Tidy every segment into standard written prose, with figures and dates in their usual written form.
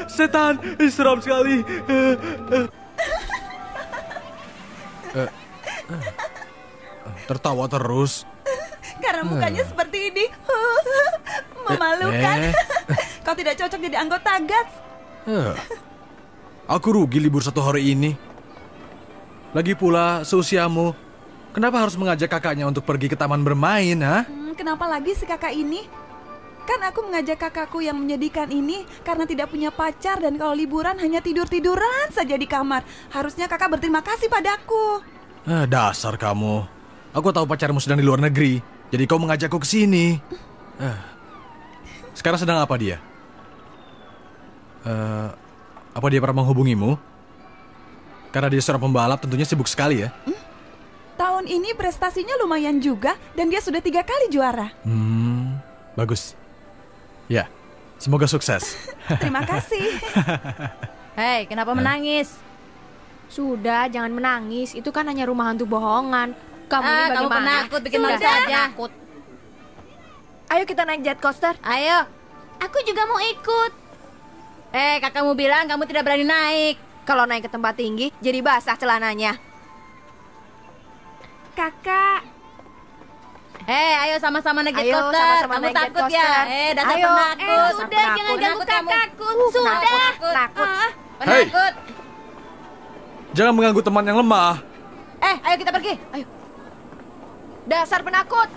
Setan, seram sekali. Tertawa terus. Karena mukanya seperti ini. Memalukan. Kau tidak cocok jadi anggota GATS. Aku rugi libur 1 hari ini. Lagi pula seusiamu, kenapa harus mengajak kakaknya untuk pergi ke taman bermain, ha? Kenapa lagi si kakak ini? Kan aku mengajak kakakku yang menyedihkan ini karena tidak punya pacar dan kalau liburan hanya tidur-tiduran saja di kamar. Harusnya kakak berterima kasih padaku. Dasar kamu. Aku tahu pacarmu sedang di luar negeri, jadi kau mengajakku ke sini. Sekarang sedang apa dia? Apa dia pernah menghubungimu? Karena dia seorang pembalap tentunya sibuk sekali ya. Tahun ini prestasinya lumayan juga dan dia sudah 3 kali juara. Bagus. Ya, semoga sukses. Terima kasih. Hei, kenapa menangis? Sudah, jangan menangis. Itu kan hanya rumah hantu bohongan. Kamu ini bagaimana? Kamu penakut, bikin malu saja. Ayo kita naik jet coaster. Ayo. Aku juga mau ikut. Kakakmu bilang kamu tidak berani naik. Kalau naik ke tempat tinggi, jadi basah celananya. Kakak. Ayo sama-sama naik jet Ayo, coaster. sama-sama Kamu naik jet takut coaster. ya? Dasar Ayo. penakut. Sudah, jangan ganggu kakakku. Sudah. Takut. Penakut. Jangan mengganggu teman yang lemah. Ayo kita pergi. Ayo. Dasar penakut.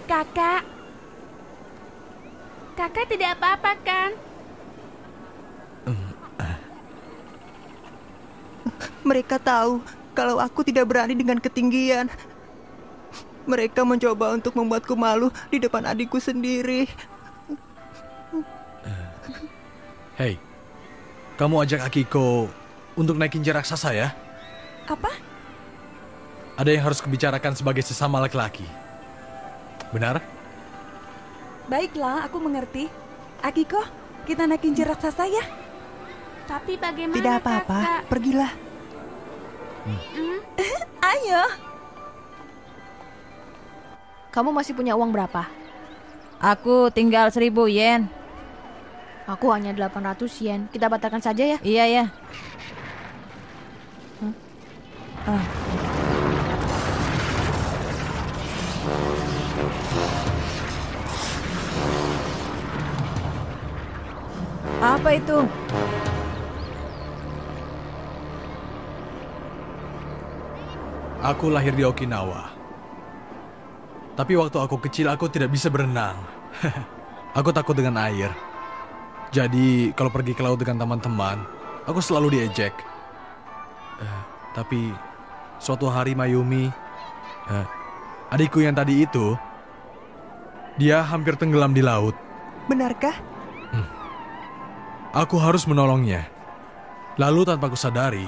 Kakak. Kakak tidak apa-apa kan? Mereka tahu kalau aku tidak berani dengan ketinggian. Mereka mencoba untuk membuatku malu di depan adikku sendiri. Hei, kamu ajak Akiko untuk naikin jarak raksasa ya? Apa? Ada yang harus kubicarakan sebagai sesama laki-laki. Benar? Baiklah, aku mengerti. Akiko, kita naikin jerak raksasa ya? Tapi bagaimana Tidak apa-apa, pergilah. Ayo. Kamu masih punya uang berapa? Aku tinggal 1.000 yen. Aku hanya 800 yen. Kita batalkan saja ya? Iya ya. Apa itu? Aku lahir di Okinawa. Tapi waktu aku kecil aku tidak bisa berenang. Aku takut dengan air. Jadi kalau pergi ke laut dengan teman-teman, aku selalu diejek. Tapi suatu hari Mayumi, adikku yang tadi itu, dia hampir tenggelam di laut. Benarkah? Aku harus menolongnya. Lalu tanpa kusadari,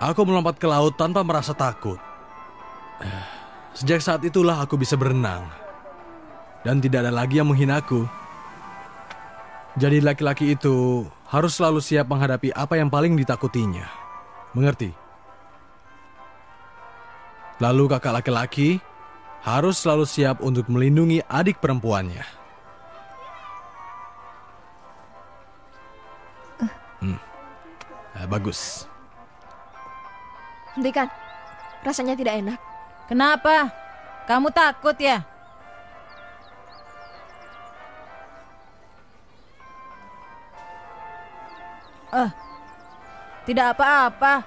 aku melompat ke laut tanpa merasa takut. Sejak saat itulah aku bisa berenang. Dan tidak ada lagi yang menghinaku. Jadi laki-laki itu harus selalu siap menghadapi apa yang paling ditakutinya. Mengerti? Lalu kakak laki-laki harus selalu siap untuk melindungi adik perempuannya. Bagus. Hentikan. Rasanya tidak enak. Kenapa? Kamu takut ya? Tidak apa-apa.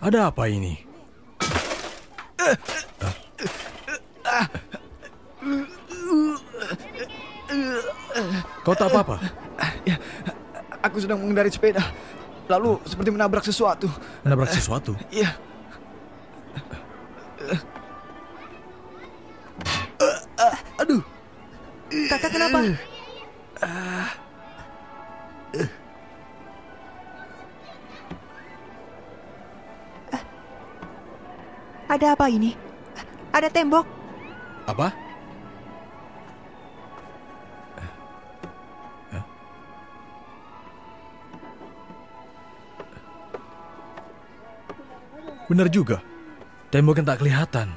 Ada apa ini? Kau tak apa-apa? Ya, aku sedang mengendari sepeda. Lalu seperti menabrak sesuatu. Menabrak sesuatu? Iya. Aduh. Kakak kenapa? Ada apa ini? Ada tembok. Apa? Benar juga. Tembok yang tak kelihatan.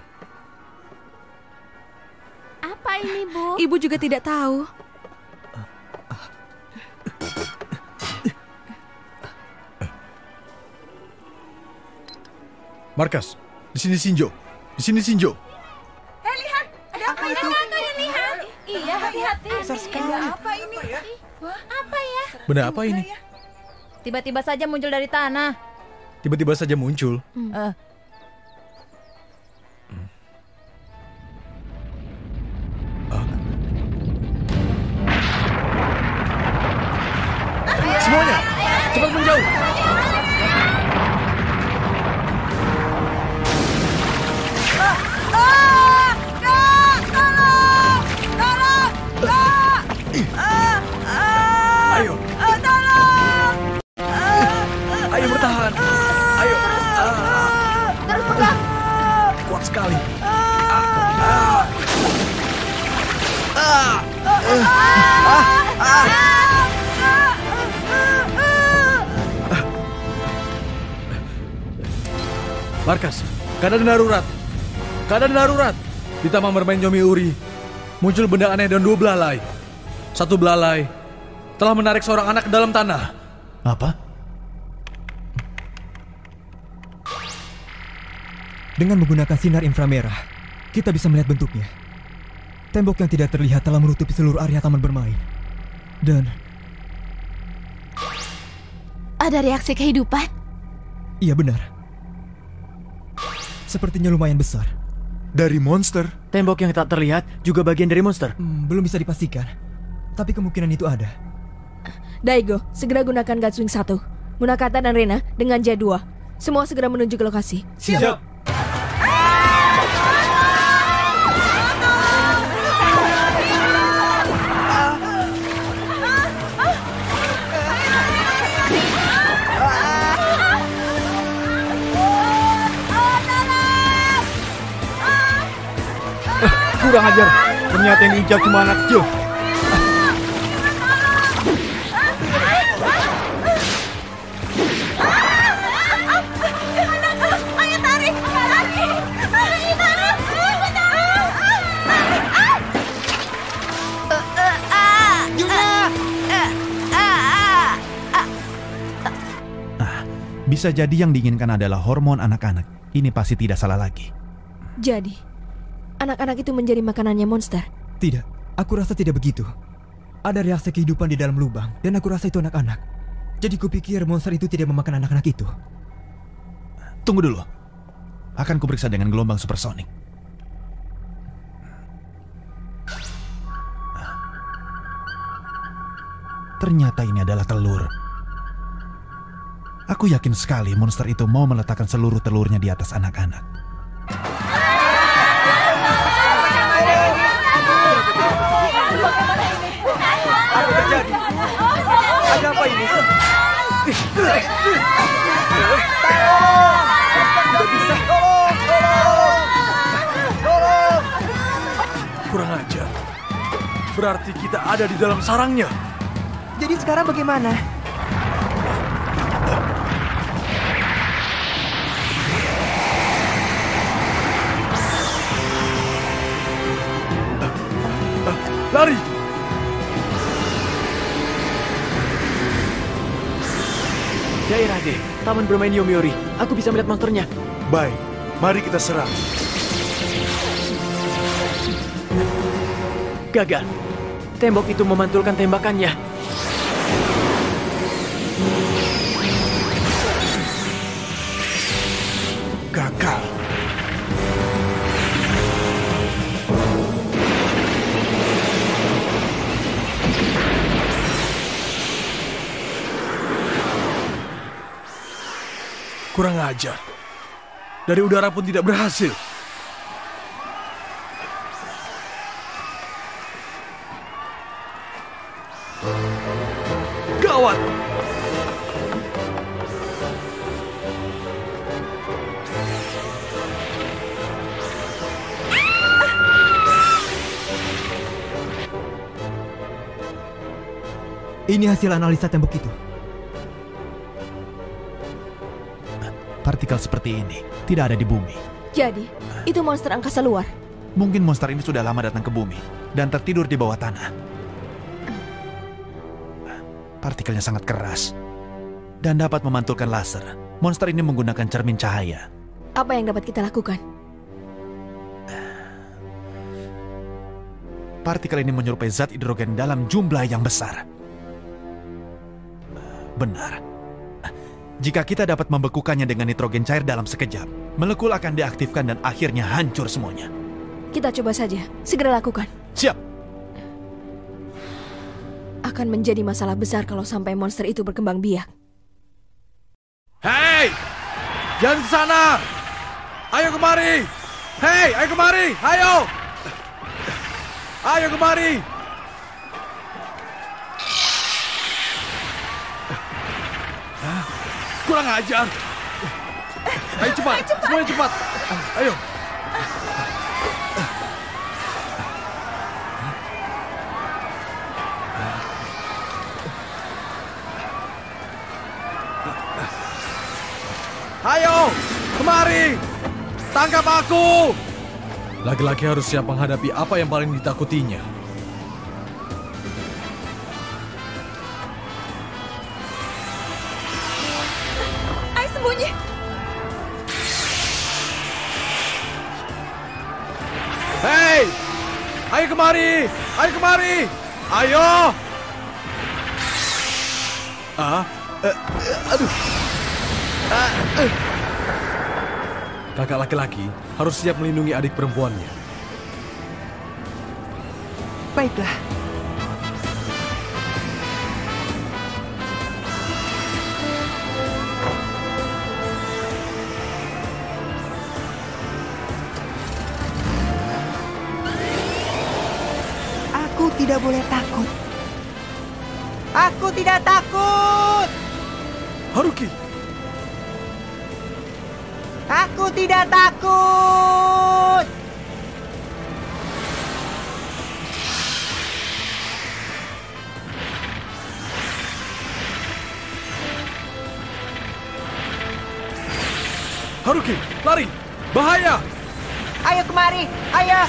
Apa ini, Bu? Ibu juga tidak tahu. Markas, di sini Shinjo. Di sini Shinjo. Lihat, ada apa itu? Lihat. Iya, hati-hati. Besar sekali. Ada apa ini? Wah, Apa ya? Benda apa ini? Tiba-tiba saja muncul dari tanah. Tiba-tiba saja muncul. Semuanya, cepat menjauh. Ayo. Ayo bertahan. Ayo. Terus pegang. Kuat sekali. Markas, keadaan darurat. Keadaan darurat. Di taman bermain Yomiuri, muncul benda aneh dan 2 belalai. 1 belalai telah menarik seorang anak ke dalam tanah. Apa? Dengan menggunakan sinar inframerah, kita bisa melihat bentuknya. Tembok yang tidak terlihat telah menutupi seluruh area taman bermain. Dan Ada reaksi kehidupan? iya benar. Sepertinya lumayan besar. Dari monster? Tembok yang tak terlihat juga bagian dari monster. Belum bisa dipastikan. Tapi kemungkinan itu ada. Daigo, segera gunakan Gatswing 1. Munakata dan Rena dengan J2. Semua segera menuju ke lokasi. Siap. Kurang ajar. Ternyata yang diincar cuma anak kecil. Bisa jadi yang diinginkan adalah hormon anak-anak. Ini pasti tidak salah lagi. Jadi, anak-anak itu menjadi makanannya monster. Tidak, aku rasa tidak begitu. Ada reaksi kehidupan di dalam lubang, dan aku rasa itu anak-anak. Jadi kupikir monster itu tidak memakan anak-anak itu. Tunggu dulu. Akan kuperiksa dengan gelombang supersonik. Ternyata ini adalah telur. Aku yakin sekali monster itu mau meletakkan seluruh telurnya di atas anak-anak. Apa terjadi? Ada apa ini? Tidak bisa. Tolong! Kurang ajar. Berarti kita ada di dalam sarangnya. Jadi sekarang bagaimana? Lari! Daerah D, taman bermain Yomiuri. Aku bisa melihat monsternya. Baik, mari kita serang. Gagal. Tembok itu memantulkan tembakannya. Gagal. Kurang ajar. Dari udara pun tidak berhasil. Gawat! Ini hasil analisa tembok itu. Partikel seperti ini tidak ada di bumi. Jadi, itu monster angkasa luar. Mungkin monster ini sudah lama datang ke bumi dan tertidur di bawah tanah. Partikelnya sangat keras dan dapat memantulkan laser. Monster ini menggunakan cermin cahaya. Apa yang dapat kita lakukan? Partikel ini menyerupai zat hidrogen dalam jumlah yang besar. Benar. Jika kita dapat membekukannya dengan nitrogen cair dalam sekejap, molekul akan diaktifkan dan akhirnya hancur semuanya. Kita coba saja. Segera lakukan. Siap. Akan menjadi masalah besar kalau sampai monster itu berkembang biak. Hei! Jangan ke sana! Ayo kemari! Hei, ayo kemari! Ayo! Ayo kemari! Kurang ajar! Ayo cepat! Semuanya cepat! Ayo! Ayo! Kemari! Tangkap aku! Laki-laki harus siap menghadapi apa yang paling ditakutinya. Ayo sembunyi. Hei! Ayo kemari! Ayo kemari! Ayo! Aduh! Kakak laki-laki harus siap melindungi adik perempuannya. Baiklah. Aku tidak boleh takut. Aku tidak takut. Haruki! Aku tidak takut. Haruki, lari! Bahaya! Ayo kemari, ayo.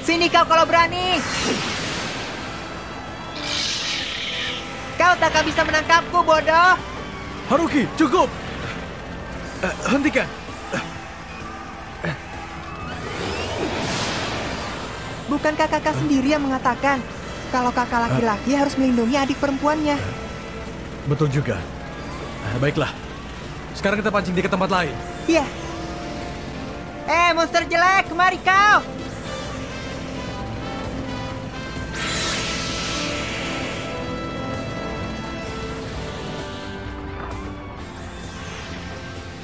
Sini kau kalau berani. Kau tak akan bisa menangkapku, bodoh. Haruki, cukup! Hentikan! Bukankah kakak sendiri yang mengatakan kalau kakak laki-laki harus melindungi adik perempuannya? Betul juga. Baiklah. Sekarang kita pancing dia ke tempat lain. Iya. Monster jelek, kemari kau!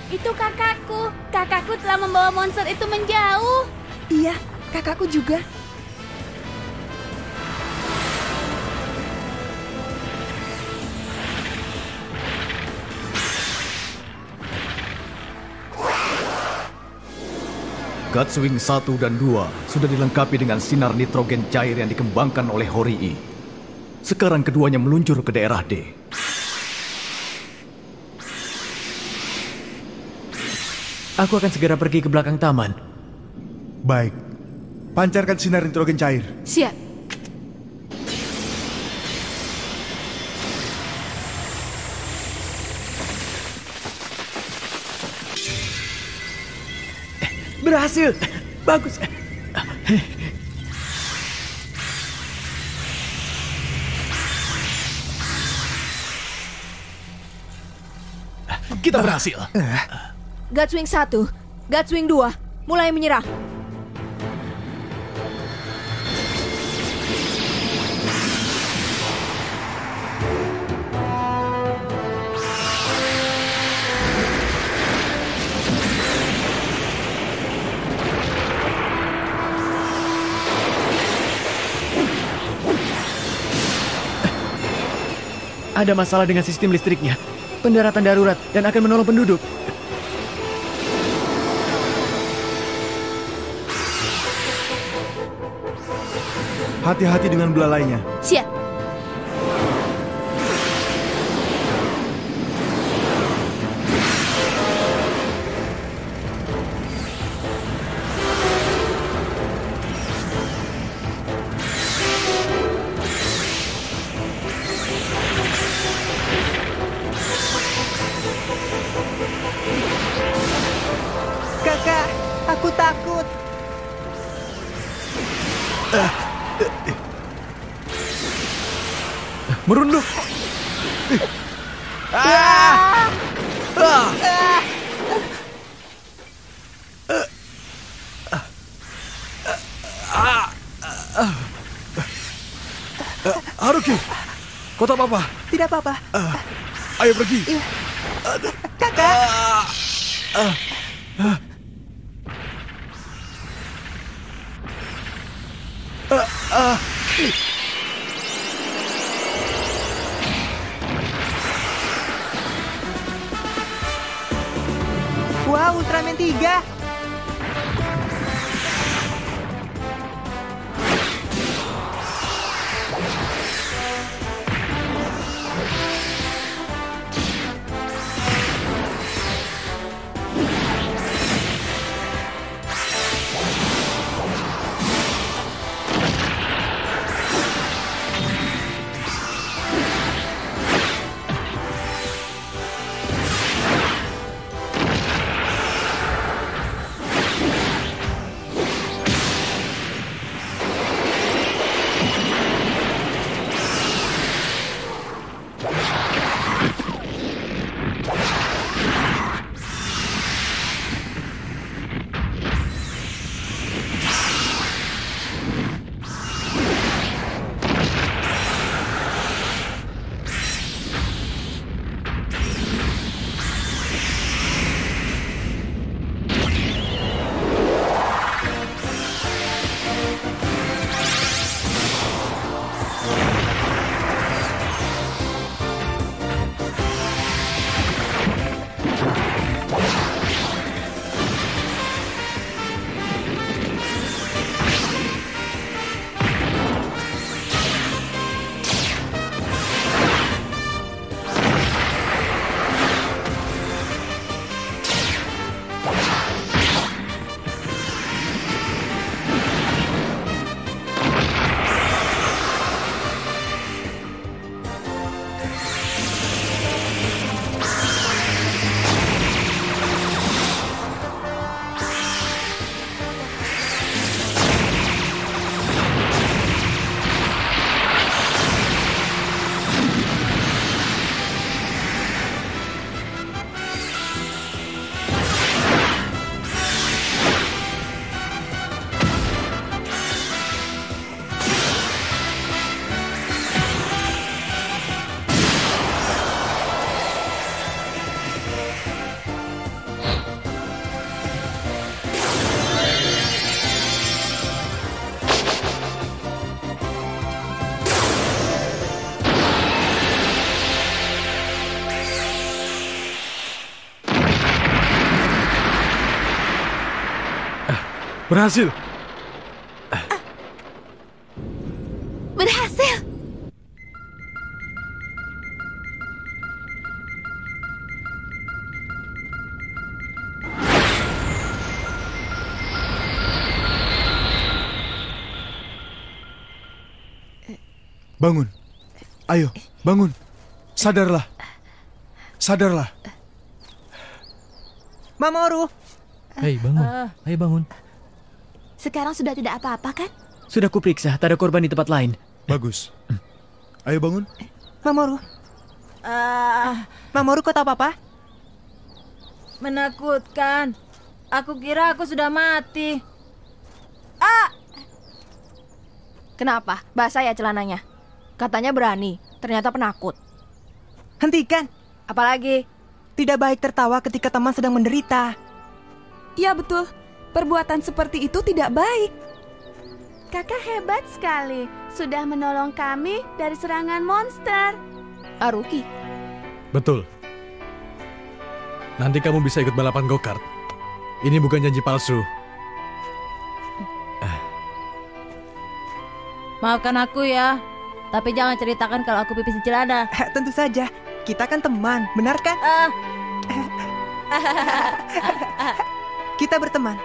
Itu kakakku. Kakakku telah membawa monster itu menjauh. Iya, kakakku juga. Gutswing 1 dan 2 sudah dilengkapi dengan sinar nitrogen cair yang dikembangkan oleh Horii. Sekarang keduanya meluncur ke daerah D. Aku akan segera pergi ke belakang taman. Baik. Pancarkan sinar nitrogen cair. Siap. Berhasil. Bagus. Kita berhasil. Gutswing 1, Gutswing 2, mulai menyerang. Ada masalah dengan sistem listriknya. Pendaratan darurat dan akan menolong penduduk. Hati-hati dengan belalainya. Siap. Kakak, aku takut. Merunduk. Haruki, kau tak apa-apa? Tidak apa-apa. Ayo pergi. Kakak. Wah, Ultraman 3. Berhasil. Berhasil. Bangun. Ayo, bangun. Sadarlah. Sadarlah. Mamoru. Hei, bangun. Ayo bangun. Sekarang sudah tidak apa-apa kan? Sudah kuperiksa, tak ada korban di tempat lain. Bagus. Ayo bangun. Mamoru. Mamoru, kau tahu apa-apa? Menakutkan. Aku kira aku sudah mati. Kenapa? Basah ya celananya. Katanya berani, ternyata penakut. Hentikan. Apalagi? Tidak baik tertawa ketika teman sedang menderita. Ya betul, perbuatan seperti itu tidak baik. Kakak hebat sekali, sudah menolong kami dari serangan monster. Haruki. Betul. Nanti kamu bisa ikut balapan go-kart. Ini bukan janji palsu. Maafkan aku ya. Tapi jangan ceritakan kalau aku pipis di celana. Tentu saja, kita kan teman, benar kan? Kita berteman.